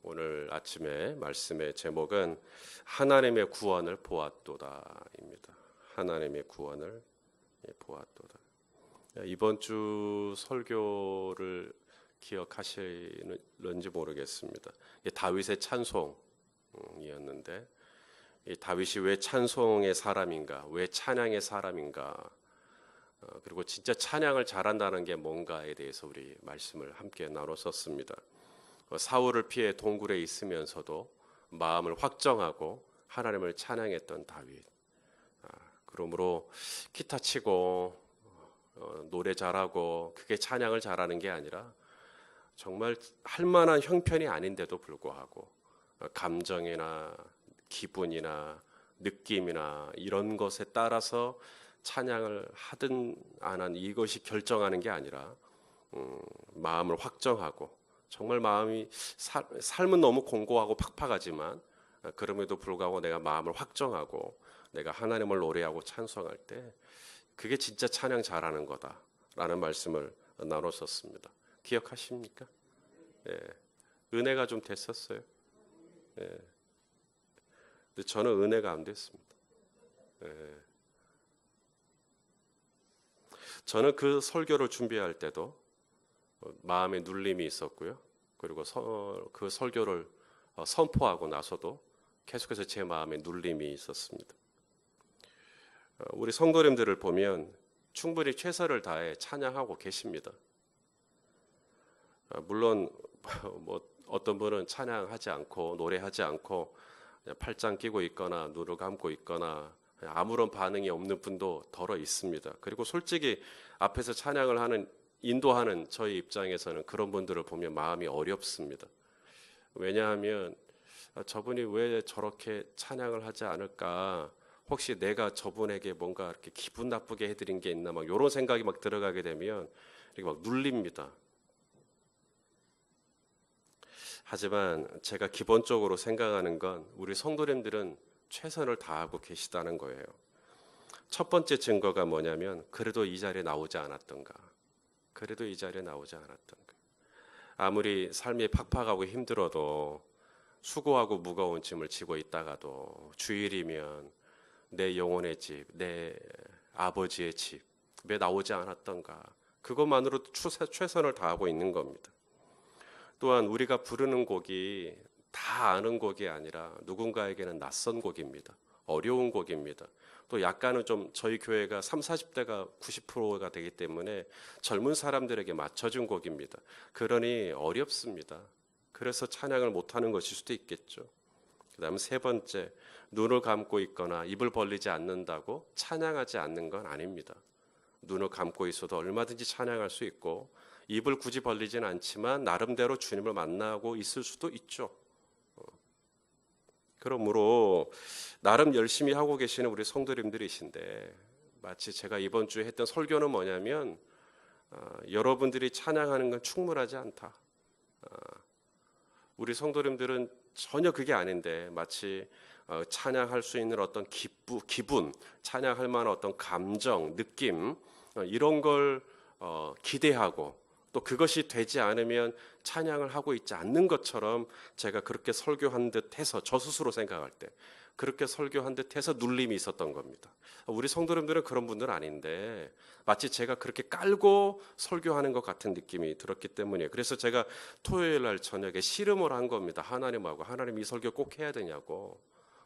오늘 아침에 말씀의 제목은 하나님의 구원을 보았도다입니다. 하나님의 구원을 보았도다. 이번 주 설교를 기억하시는지 모르겠습니다. 다윗의 찬송이었는데 다윗이 왜 찬송의 사람인가, 왜 찬양의 사람인가, 그리고 진짜 찬양을 잘한다는 게 뭔가에 대해서 우리 말씀을 함께 나눴었습니다. 사울을 피해 동굴에 있으면서도 마음을 확정하고 하나님을 찬양했던 다윗. 그러므로 기타 치고 노래 잘하고 그게 찬양을 잘하는 게 아니라 정말 할 만한 형편이 아닌데도 불구하고 감정이나 기분이나 느낌이나 이런 것에 따라서 찬양을 하든 안 하든 이것이 결정하는 게 아니라 마음을 확정하고 정말 마음이 삶은 너무 공고하고 팍팍하지만 그럼에도 불구하고 내가 마음을 확정하고 내가 하나님을 노래하고 찬송할 때 그게 진짜 찬양 잘하는 거다라는 말씀을 나눴었습니다. 기억하십니까? 예. 은혜가 좀 됐었어요. 예. 근데 저는 은혜가 안 됐습니다. 예. 저는 그 설교를 준비할 때도 마음에 눌림이 있었고요. 그리고 그 설교를 선포하고 나서도 계속해서 제 마음에 눌림이 있었습니다. 우리 성도님들을 보면 충분히 최선을 다해 찬양하고 계십니다. 물론 뭐 어떤 분은 찬양하지 않고 노래하지 않고 그냥 팔짱 끼고 있거나 눈을 감고 있거나 아무런 반응이 없는 분도 덜어 있습니다. 그리고 솔직히 앞에서 찬양을 하는 인도하는 저희 입장에서는 그런 분들을 보면 마음이 어렵습니다. 왜냐하면 저분이 왜 저렇게 찬양을 하지 않을까? 혹시 내가 저분에게 뭔가 이렇게 기분 나쁘게 해드린 게 있나? 막 이런 생각이 막 들어가게 되면 이렇게 막 눌립니다. 하지만 제가 기본적으로 생각하는 건 우리 성도님들은 최선을 다하고 계시다는 거예요. 첫 번째 증거가 뭐냐면 그래도 이 자리에 나오지 않았던가. 그래도 이 자리에 나오지 않았던가. 아무리 삶이 팍팍하고 힘들어도 수고하고 무거운 짐을 지고 있다가도 주일이면 내 영혼의 집, 내 아버지의 집에 나오지 않았던가. 그것만으로도 최선을 다하고 있는 겁니다. 또한 우리가 부르는 곡이 다 아는 곡이 아니라 누군가에게는 낯선 곡입니다. 어려운 곡입니다. 또 약간은 좀 저희 교회가 30, 40대가 90%가 되기 때문에 젊은 사람들에게 맞춰준 곡입니다. 그러니 어렵습니다. 그래서 찬양을 못하는 것일 수도 있겠죠. 그 다음 세 번째, 눈을 감고 있거나 입을 벌리지 않는다고 찬양하지 않는 건 아닙니다. 눈을 감고 있어도 얼마든지 찬양할 수 있고 입을 굳이 벌리진 않지만 나름대로 주님을 만나고 있을 수도 있죠. 그러므로 나름 열심히 하고 계시는 우리 성도님들이신데 마치 제가 이번 주에 했던 설교는 뭐냐면 여러분들이 찬양하는 건 충분하지 않다. 우리 성도님들은 전혀 그게 아닌데 마치 찬양할 수 있는 어떤 기분, 찬양할 만한 어떤 감정, 느낌 이런 걸 기대하고 또 그것이 되지 않으면 찬양을 하고 있지 않는 것처럼 제가 그렇게 설교한 듯 해서 저 스스로 생각할 때 그렇게 설교한 듯 해서 눌림이 있었던 겁니다. 우리 성도님들은 그런 분들은 아닌데 마치 제가 그렇게 깔고 설교하는 것 같은 느낌이 들었기 때문이에요. 그래서 제가 토요일 날 저녁에 씨름을 한 겁니다. 하나님하고 하나님 이 설교 꼭 해야 되냐고.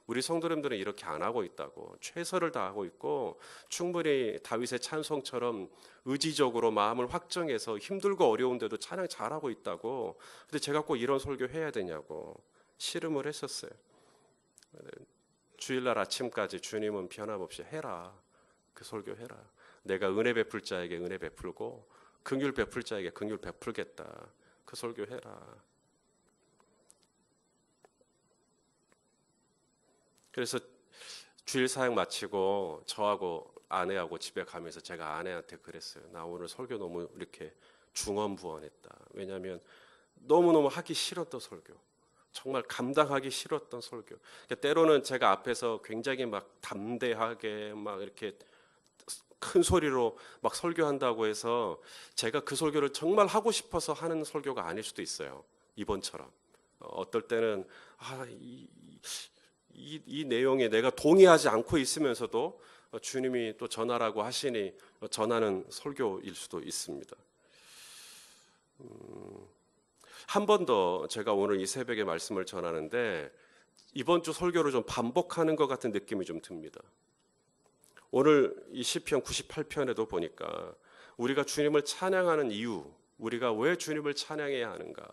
우리 성도님들은 이렇게 안 하고 있다고 최선을 다하고 있고 충분히 다윗의 찬송처럼 의지적으로 마음을 확정해서 힘들고 어려운데도 찬양 잘하고 있다고. 근데 제가 꼭 이런 설교 해야 되냐고 씨름을 했었어요. 주일날 아침까지 주님은 변함없이 해라. 그 설교 해라. 내가 은혜 베풀 자에게 은혜 베풀고 긍휼 베풀 자에게 긍휼 베풀겠다. 그 설교 해라. 그래서 주일 사역 마치고 저하고 아내하고 집에 가면서 제가 아내한테 그랬어요. 나 오늘 설교 너무 이렇게 중언부언했다. 왜냐하면 너무너무 하기 싫었던 설교. 정말 감당하기 싫었던 설교. 그러니까 때로는 제가 앞에서 굉장히 막 담대하게 막 이렇게 큰 소리로 막 설교한다고 해서 제가 그 설교를 정말 하고 싶어서 하는 설교가 아닐 수도 있어요. 이번처럼. 어떨 때는 이 내용에 내가 동의하지 않고 있으면서도 주님이 또 전하라고 하시니 전하는 설교일 수도 있습니다. 한 번 더 제가 오늘 이 새벽에 말씀을 전하는데 이번 주 설교를 좀 반복하는 것 같은 느낌이 좀 듭니다. 오늘 이 시편 98편에도 보니까 우리가 주님을 찬양하는 이유, 우리가 왜 주님을 찬양해야 하는가,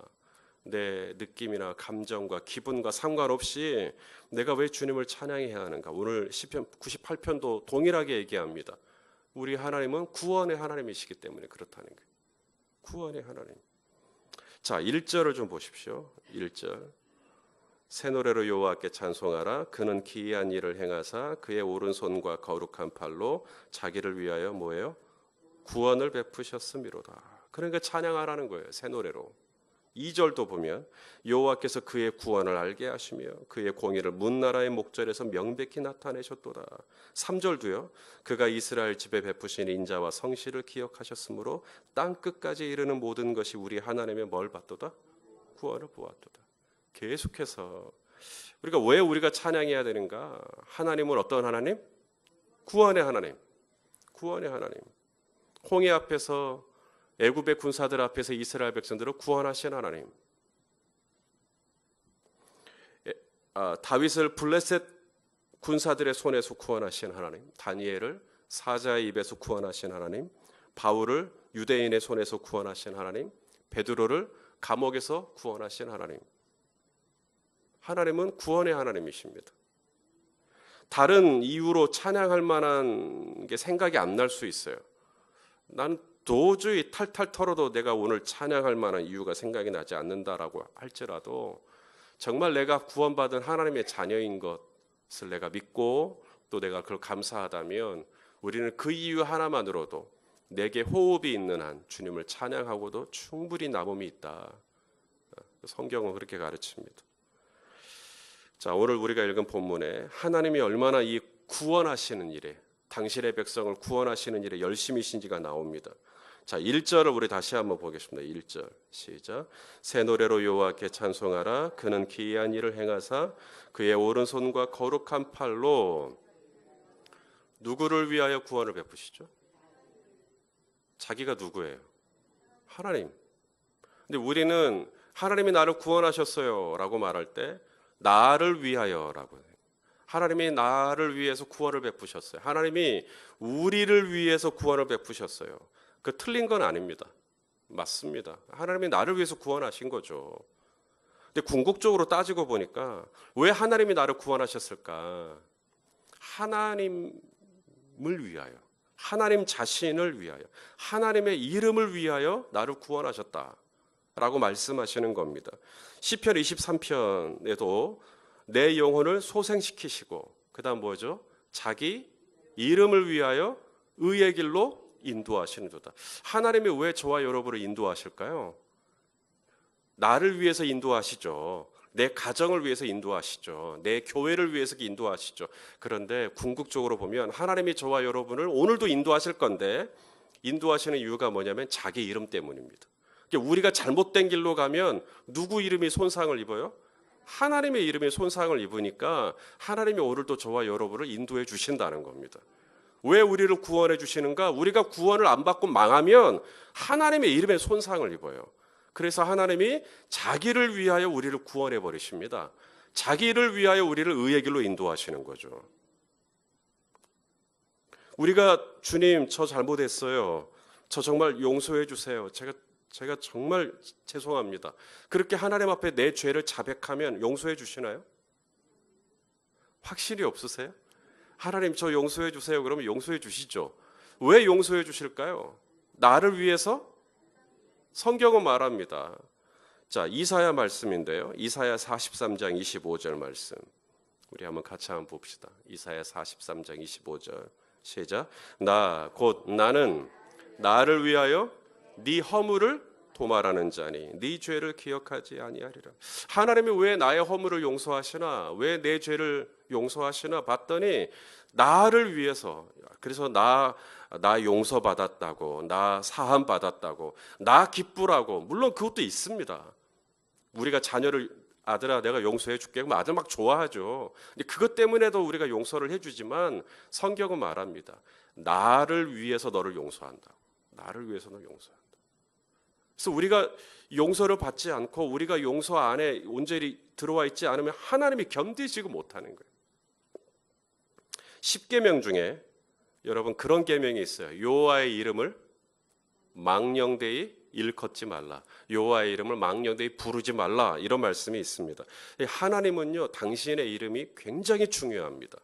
내 느낌이나 감정과 기분과 상관없이 내가 왜 주님을 찬양해야 하는가, 오늘 시편 98편도 동일하게 얘기합니다. 우리 하나님은 구원의 하나님이시기 때문에 그렇다는 거예요. 구원의 하나님. 자, 1절을 좀 보십시오. 1절. 새 노래로 여호와께 찬송하라. 그는 기이한 일을 행하사 그의 오른손과 거룩한 팔로 자기를 위하여 뭐예요? 구원을 베푸셨음이로다. 그러니까 찬양하라는 거예요. 새 노래로. 2절도 보면 여호와께서 그의 구원을 알게 하시며 그의 공의를 문나라의 목전에서 명백히 나타내셨도다. 3절도요. 그가 이스라엘 집에 베푸신 인자와 성실을 기억하셨으므로 땅 끝까지 이르는 모든 것이 우리 하나님의 뭘 받도다? 구원을 보았도다. 계속해서 우리가 찬양해야 되는가? 하나님은 어떤 하나님? 구원의 하나님. 구원의 하나님. 홍해 앞에서 애굽의 군사들 앞에서 이스라엘 백성들을 구원하신 하나님. 다윗을 블레셋 군사들의 손에서 구원하신 하나님. 다니엘을 사자의 입에서 구원하신 하나님. 바울을 유대인의 손에서 구원하신 하나님. 베드로를 감옥에서 구원하신 하나님. 하나님은 구원의 하나님이십니다. 다른 이유로 찬양할 만한 게 생각이 안 날 수 있어요. 난 도저히 탈탈 털어도 내가 오늘 찬양할 만한 이유가 생각이 나지 않는다라고 할지라도 정말 내가 구원받은 하나님의 자녀인 것을 내가 믿고 또 내가 그걸 감사하다면 우리는 그 이유 하나만으로도 내게 호흡이 있는 한 주님을 찬양하고도 충분히 남음이 있다. 성경은 그렇게 가르칩니다. 자, 오늘 우리가 읽은 본문에 하나님이 얼마나 이 구원하시는 일에, 당신의 백성을 구원하시는 일에 열심이신지가 나옵니다. 자, 1절을 우리 다시 한번 보겠습니다. 1절 시작. 새 노래로 여호와께 찬송하라. 그는 기이한 일을 행하사 그의 오른손과 거룩한 팔로 누구를 위하여 구원을 베푸시죠? 자기가 누구예요? 하나님. 근데 우리는 하나님이 나를 구원하셨어요 라고 말할 때 나를 위하여 라고 해요. 하나님이 나를 위해서 구원을 베푸셨어요. 하나님이 우리를 위해서 구원을 베푸셨어요. 그 틀린 건 아닙니다. 맞습니다. 하나님이 나를 위해서 구원하신 거죠. 근데 궁극적으로 따지고 보니까 왜 하나님이 나를 구원하셨을까? 하나님을 위하여, 하나님 자신을 위하여, 하나님의 이름을 위하여 나를 구원하셨다라고 말씀하시는 겁니다. 시편 23편에도 내 영혼을 소생시키시고 그다음 뭐죠? 자기 이름을 위하여 의의 길로 인도하시는도다. 하나님이 왜 저와 여러분을 인도하실까요? 나를 위해서 인도하시죠. 내 가정을 위해서 인도하시죠. 내 교회를 위해서 인도하시죠. 그런데 궁극적으로 보면 하나님이 저와 여러분을 오늘도 인도하실 건데 인도하시는 이유가 뭐냐면 자기 이름 때문입니다. 우리가 잘못된 길로 가면 누구 이름이 손상을 입어요? 하나님의 이름이 손상을 입으니까 하나님이 오늘도 저와 여러분을 인도해 주신다는 겁니다. 왜 우리를 구원해 주시는가? 우리가 구원을 안 받고 망하면 하나님의 이름에 손상을 입어요. 그래서 하나님이 자기를 위하여 우리를 구원해 버리십니다. 자기를 위하여 우리를 의의 길로 인도하시는 거죠. 우리가 주님 저 잘못했어요. 저 정말 용서해 주세요. 제가 정말 죄송합니다. 그렇게 하나님 앞에 내 죄를 자백하면 용서해 주시나요? 확실히 없으세요? 하나님 저 용서해 주세요. 그러면 용서해 주시죠. 왜 용서해 주실까요? 나를 위해서? 성경은 말합니다. 자, 이사야 말씀인데요. 이사야 43장 25절 말씀. 우리 한번 같이 한번 봅시다. 이사야 43장 25절. 시작. 나는 나를 위하여 네 허물을 도말하는 자니 네 죄를 기억하지 아니하리라. 하나님이 왜 나의 허물을 용서하시나, 왜 내 죄를 용서하시나 봤더니 나를 위해서. 그래서 나 용서받았다고, 나 사함 받았다고, 나 기쁘라고. 물론 그것도 있습니다. 우리가 자녀를 아들아 내가 용서해 줄게. 그럼 아들 막 좋아하죠. 근데 그것 때문에도 우리가 용서를 해주지만 성경은 말합니다. 나를 위해서 너를 용서한다. 나를 위해서 너를 용서한다. 그래서 우리가 용서를 받지 않고 우리가 용서 안에 온전히 들어와 있지 않으면 하나님이 견디지가 못하는 거예요. 10계명 중에 여러분 그런 계명이 있어요. 여호와의 이름을 망령되이 일컫지 말라. 여호와의 이름을 망령되이 부르지 말라. 이런 말씀이 있습니다. 하나님은요, 당신의 이름이 굉장히 중요합니다.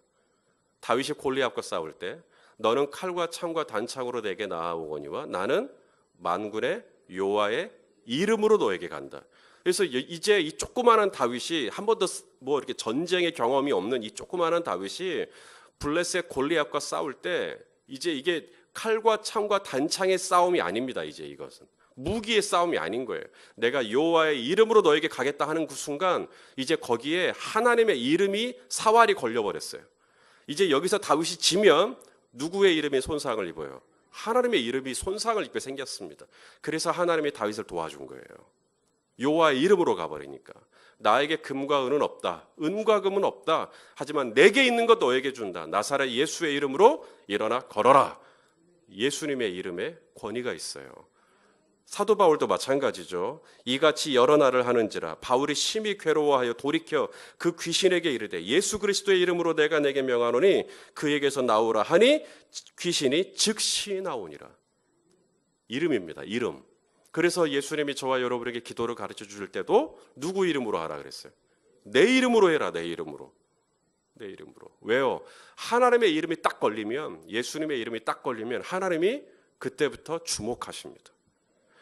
다윗이 골리앗과 싸울 때 너는 칼과 창과 단창으로 내게 나아오거니와 나는 만군의 여호와의 이름으로 너에게 간다. 그래서 이제 이 조그마한 다윗이 한 번도 뭐 이렇게 전쟁의 경험이 없는 이 조그마한 다윗이 블레셋 골리앗과 싸울 때 이제 이게 칼과 창과 단창의 싸움이 아닙니다. 이제 이것은 무기의 싸움이 아닌 거예요. 내가 여호와의 이름으로 너에게 가겠다 하는 그 순간 이제 거기에 하나님의 이름이 사활이 걸려버렸어요. 이제 여기서 다윗이 지면 누구의 이름이 손상을 입어요? 하나님의 이름이 손상을 입게 생겼습니다. 그래서 하나님이 다윗을 도와준 거예요. 여호와의 이름으로 가버리니까. 나에게 금과 은은 없다. 은과 금은 없다. 하지만 내게 있는 것 너에게 준다. 나사렛 예수의 이름으로 일어나 걸어라. 예수님의 이름에 권위가 있어요. 사도 바울도 마찬가지죠. 이같이 여러 날을 하는지라 바울이 심히 괴로워하여 돌이켜 그 귀신에게 이르되 예수 그리스도의 이름으로 내가 내게 명하노니 그에게서 나오라 하니 귀신이 즉시 나오니라. 이름입니다. 이름. 그래서 예수님이 저와 여러분에게 기도를 가르쳐 주실 때도 누구 이름으로 하라 그랬어요? 내 이름으로 해라. 내 이름으로. 내 이름으로. 왜요? 하나님의 이름이 딱 걸리면, 예수님의 이름이 딱 걸리면 하나님이 그때부터 주목하십니다.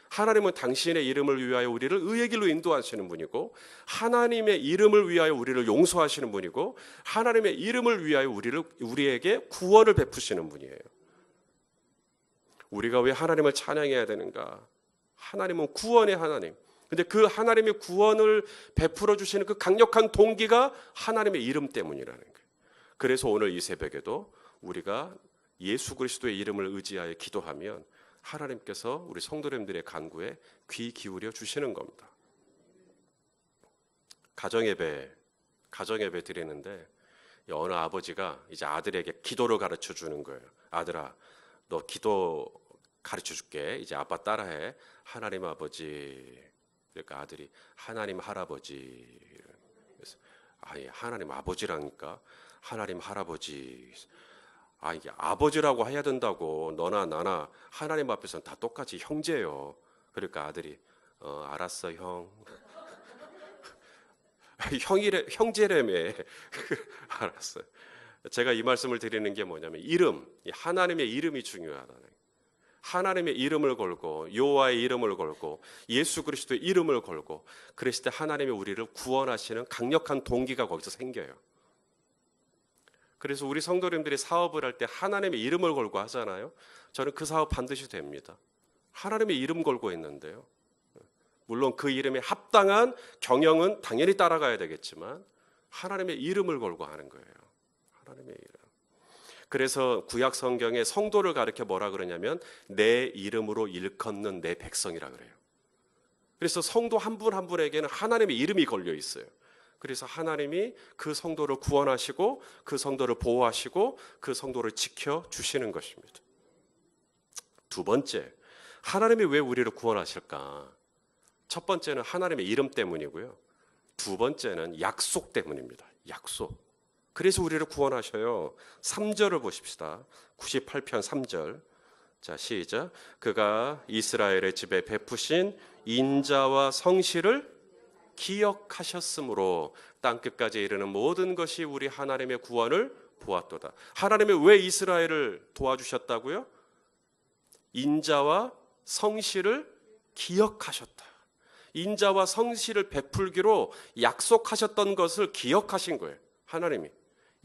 하나님은 당신의 이름을 위하여 우리를 의의 길로 인도하시는 분이고, 하나님의 이름을 위하여 우리를 용서하시는 분이고, 하나님의 이름을 위하여 우리에게 구원을 베푸시는 분이에요. 우리가 왜 하나님을 찬양해야 되는가? 하나님은 구원의 하나님. 근데 그 하나님의 구원을 베풀어 주시는 그 강력한 동기가 하나님의 이름 때문이라는 거예요. 그래서 오늘 이 새벽에도 우리가 예수 그리스도의 이름을 의지하여 기도하면 하나님께서 우리 성도님들의 간구에 귀 기울여 주시는 겁니다. 가정예배 드리는데 어느 아버지가 이제 아들에게 기도를 가르쳐 주는 거예요. 아들아, 너 기도 가르쳐 줄게. 이제 아빠 따라해. 하나님 아버지. 그러니까 아들이 하나님 할아버지. 그래서 아니 하나님 아버지라니까. 하나님 할아버지. 아 이게 아버지라고 해야 된다고. 너나 나나 하나님 앞에서는 다 똑같이 형제예요. 그러니까 아들이 알았어 형. 형제라며. 알았어요. 제가 이 말씀을 드리는 게 뭐냐면 이름, 하나님의 이름이 중요하다는 거예요. 하나님의 이름을 걸고 여호와의 이름을 걸고 예수 그리스도의 이름을 걸고 그랬을 때 하나님이 우리를 구원하시는 강력한 동기가 거기서 생겨요. 그래서 우리 성도님들이 사업을 할 때 하나님의 이름을 걸고 하잖아요. 저는 그 사업 반드시 됩니다. 하나님의 이름 걸고 있는데요. 물론 그 이름에 합당한 경영은 당연히 따라가야 되겠지만 하나님의 이름을 걸고 하는 거예요. 하나님의 이름. 그래서 구약 성경에 성도를 가리켜 뭐라 그러냐면 내 이름으로 일컫는 내 백성이라 그래요. 그래서 성도 한 분 한 분에게는 하나님의 이름이 걸려 있어요. 그래서 하나님이 그 성도를 구원하시고 그 성도를 보호하시고 그 성도를 지켜주시는 것입니다. 두 번째, 하나님이 왜 우리를 구원하실까? 첫 번째는 하나님의 이름 때문이고요. 두 번째는 약속 때문입니다. 약속. 그래서 우리를 구원하셔요. 3절을 보십시다. 98편 3절. 자, 시작. 그가 이스라엘의 집에 베푸신 인자와 성실을 기억하셨으므로 땅끝까지 이르는 모든 것이 우리 하나님의 구원을 보았도다. 하나님이 왜 이스라엘을 도와주셨다고요? 인자와 성실을 기억하셨다. 인자와 성실을 베풀기로 약속하셨던 것을 기억하신 거예요. 하나님이.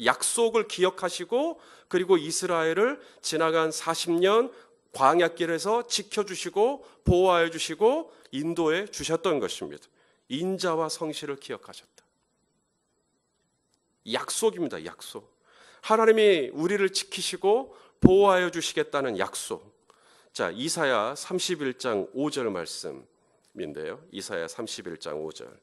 약속을 기억하시고 그리고 이스라엘을 지나간 40년 광야길에서 지켜주시고 보호하여 주시고 인도해 주셨던 것입니다. 인자와 성실을 기억하셨다. 약속입니다. 약속. 하나님이 우리를 지키시고 보호하여 주시겠다는 약속. 자, 이사야 31장 5절 말씀인데요. 이사야 31장 5절.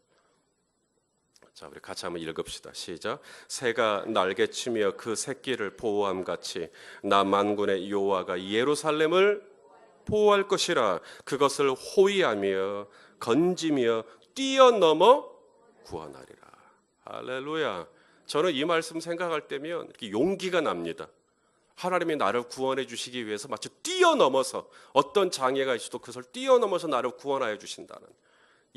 자, 우리 같이 한번 읽읍시다. 시작. 새가 날개치며 그 새끼를 보호함 같이 나 만군의 여호와가 예루살렘을 보호할 것이라. 그것을 호위하며 건지며 뛰어넘어 구원하리라. 할렐루야. 저는 이 말씀 생각할 때면 이렇게 용기가 납니다. 하나님이 나를 구원해 주시기 위해서 마치 뛰어넘어서, 어떤 장애가 있어도 그것을 뛰어넘어서 나를 구원하여 주신다는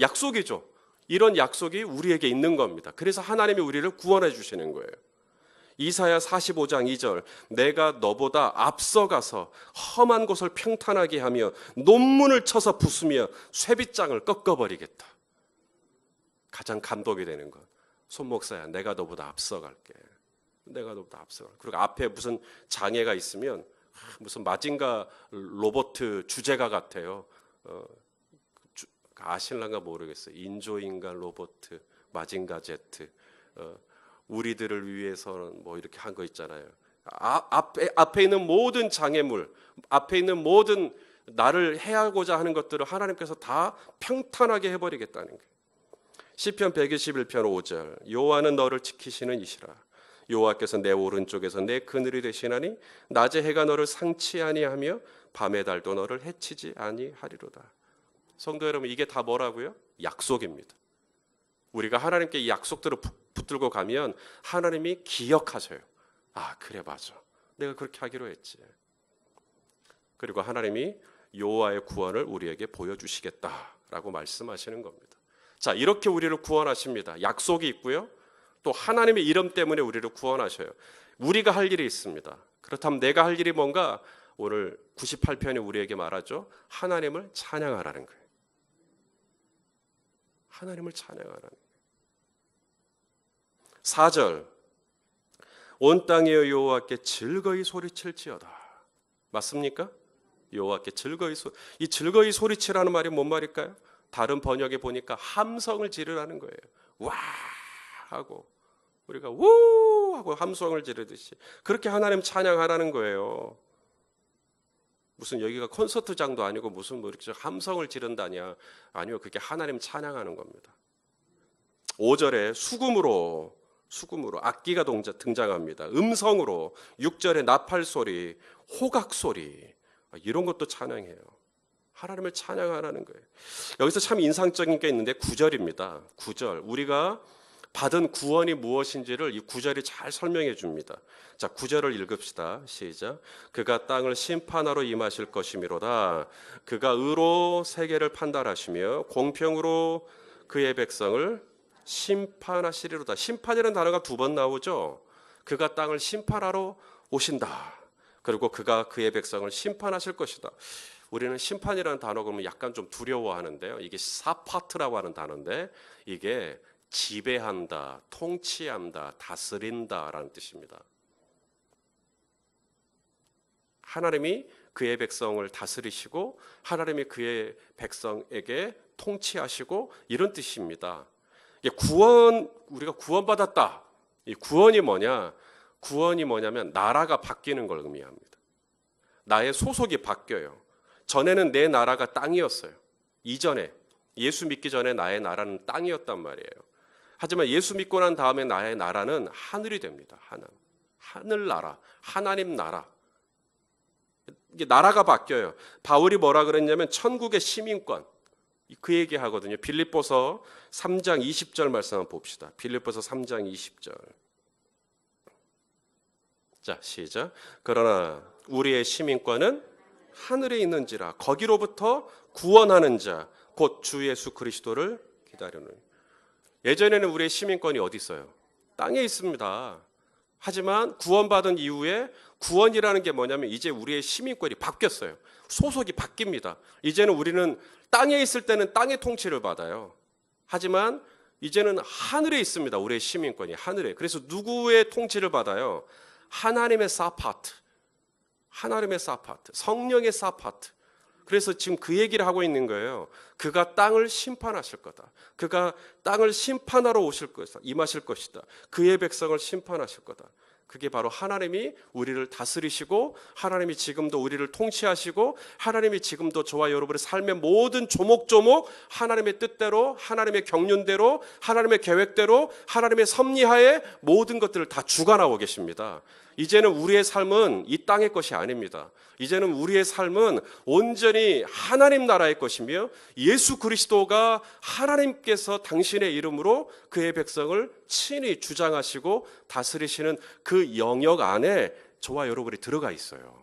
약속이죠. 이런 약속이 우리에게 있는 겁니다. 그래서 하나님이 우리를 구원해 주시는 거예요. 이사야 45장 2절, 내가 너보다 앞서가서 험한 곳을 평탄하게 하며 논문을 쳐서 부수며 쇠빗장을 꺾어버리겠다. 가장 감동이 되는 것, 손 목사야, 내가 너보다 앞서갈게. 내가 너보다 앞서갈게. 그리고 앞에 무슨 장애가 있으면 무슨 마징가 로봇 주제가 같아요. 아실란가 모르겠어요. 인조인간 로봇 마징가 제트. 우리들을 위해서는 뭐 이렇게 한 거 있잖아요. 앞에 있는 모든 장애물, 앞에 있는 모든 나를 해하고자 하는 것들을 하나님께서 다 평탄하게 해버리겠다는 거예요. 시편 121편 5절, 여호와는 너를 지키시는 이시라. 여호와께서 내 오른쪽에서 내 그늘이 되시나니 낮에 해가 너를 상치 아니하며 밤의 달도 너를 해치지 아니하리로다. 성도 여러분, 이게 다 뭐라고요? 약속입니다. 우리가 하나님께 이 약속들을 붙들고 가면 하나님이 기억하셔요. 아, 그래, 맞아, 내가 그렇게 하기로 했지. 그리고 하나님이 여호와의 구원을 우리에게 보여주시겠다라고 말씀하시는 겁니다. 자, 이렇게 우리를 구원하십니다. 약속이 있고요, 또 하나님의 이름 때문에 우리를 구원하셔요. 우리가 할 일이 있습니다. 그렇다면 내가 할 일이 뭔가? 오늘 98편이 우리에게 말하죠. 하나님을 찬양하라는 거예요. 하나님을 찬양하라는 거예요. 4절, 온 땅이여 여호와께 즐거이 소리칠지어다. 맞습니까? 여호와께 즐거이 이 즐거이 소리치라는 말이 뭔 말일까요? 다른 번역에 보니까 함성을 지르라는 거예요. 와 하고, 우리가 우 하고 함성을 지르듯이 그렇게 하나님 찬양하라는 거예요. 무슨 여기가 콘서트장도 아니고 무슨 뭐 이렇게 함성을 지른다냐? 아니요, 그게 하나님 찬양하는 겁니다. 5절에 수금으로 악기가 등장합니다. 음성으로 6절에 나팔 소리, 호각 소리, 이런 것도 찬양해요. 하나님을 찬양하라는 거예요. 여기서 참 인상적인 게 있는데 9절입니다. 9절, 우리가 받은 구원이 무엇인지를 이 9절이 잘 설명해 줍니다. 자, 9절을 읽읍시다. 시작. 그가 땅을 심판하러 임하실 것이미로다. 그가 의로 세계를 판단하시며 공평으로 그의 백성을 심판하시리로다. 심판이라는 단어가 2번 나오죠. 그가 땅을 심판하러 오신다. 그리고 그가 그의 백성을 심판하실 것이다. 우리는 심판이라는 단어 그러면 약간 좀 두려워하는데요. 이게 사파트라고 하는 단어인데 이게 지배한다, 통치한다, 다스린다라는 뜻입니다. 하나님이 그의 백성을 다스리시고 하나님이 그의 백성에게 통치하시고, 이런 뜻입니다. 우리가 구원받았다. 이 구원이 뭐냐? 구원이 뭐냐면 나라가 바뀌는 걸 의미합니다. 나의 소속이 바뀌어요. 전에는 내 나라가 땅이었어요. 이전에 예수 믿기 전에 나의 나라는 땅이었단 말이에요. 하지만 예수 믿고 난 다음에 나의 나라는 하늘이 됩니다. 하늘나라, 하나님 나라. 이게 나라가 바뀌어요. 바울이 뭐라 그랬냐면 천국의 시민권, 그 얘기 하거든요. 빌립보서 3장 20절 말씀 한번 봅시다. 빌립보서 3장 20절. 자, 시작. 그러나 우리의 시민권은 하늘에 있는지라 거기로부터 구원하는 자 곧 주 예수 그리스도를 기다리는. 예전에는 우리의 시민권이 어디 있어요? 땅에 있습니다. 하지만 구원받은 이후에 구원이라는 게 뭐냐면 이제 우리의 시민권이 바뀌었어요. 소속이 바뀝니다. 이제는 우리는 땅에 있을 때는 땅의 통치를 받아요. 하지만 이제는 하늘에 있습니다. 우리의 시민권이 하늘에. 그래서 누구의 통치를 받아요? 하나님의 사파트, 하나님의 사파트, 성령의 사파트. 그래서 지금 그 얘기를 하고 있는 거예요. 그가 땅을 심판하실 거다. 그가 땅을 심판하러 오실 것이다. 임하실 것이다. 그의 백성을 심판하실 거다. 그게 바로 하나님이 우리를 다스리시고 하나님이 지금도 우리를 통치하시고 하나님이 지금도 저와 여러분의 삶의 모든 조목조목 하나님의 뜻대로 하나님의 경륜대로 하나님의 계획대로 하나님의 섭리하에 모든 것들을 다 주관하고 계십니다. 이제는 우리의 삶은 이 땅의 것이 아닙니다. 이제는 우리의 삶은 온전히 하나님 나라의 것이며 예수 그리스도가 하나님께서 당신의 이름으로 그의 백성을 친히 주장하시고 다스리시는 그 영역 안에 저와 여러분이 들어가 있어요.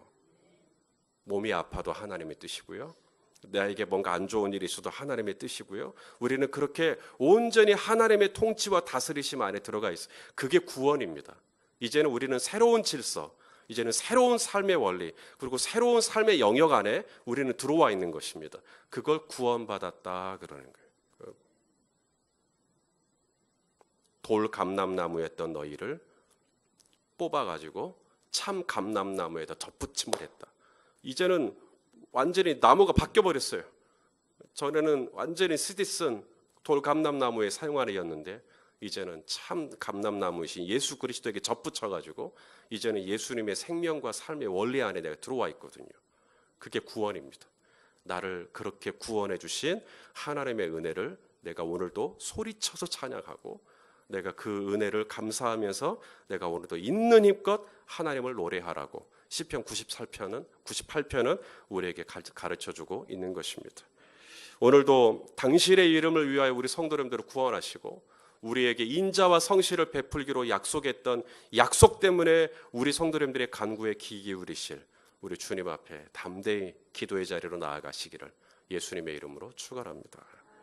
몸이 아파도 하나님의 뜻이고요. 나에게 뭔가 안 좋은 일이 있어도 하나님의 뜻이고요. 우리는 그렇게 온전히 하나님의 통치와 다스리심 안에 들어가 있어요. 그게 구원입니다. 이제는 우리는 새로운 질서, 이제는 새로운 삶의 원리, 그리고 새로운 삶의 영역 안에 우리는 들어와 있는 것입니다. 그걸 구원받았다 그러는 거예요. 돌 감람나무였던 너희를 뽑아가지고 참 감람나무에다 접붙임을 했다. 이제는 완전히 나무가 바뀌어버렸어요. 전에는 완전히 스디슨 돌 감람나무의 사용아리였는데 이제는 참 감람나무이신 예수 그리스도에게 접붙여가지고 이제는 예수님의 생명과 삶의 원리 안에 내가 들어와 있거든요. 그게 구원입니다. 나를 그렇게 구원해 주신 하나님의 은혜를 내가 오늘도 소리쳐서 찬양하고 내가 그 은혜를 감사하면서 내가 오늘도 있는 힘껏 하나님을 노래하라고 시편 98편은 우리에게 가르쳐주고 있는 것입니다. 오늘도 당신의 이름을 위하여 우리 성도님들을 구원하시고 우리에게 인자와 성실을 베풀기로 약속했던 약속 때문에 우리 성도님들의 간구에 귀 기울이실 우리 주님 앞에 담대히 기도의 자리로 나아가시기를 예수님의 이름으로 축원합니다.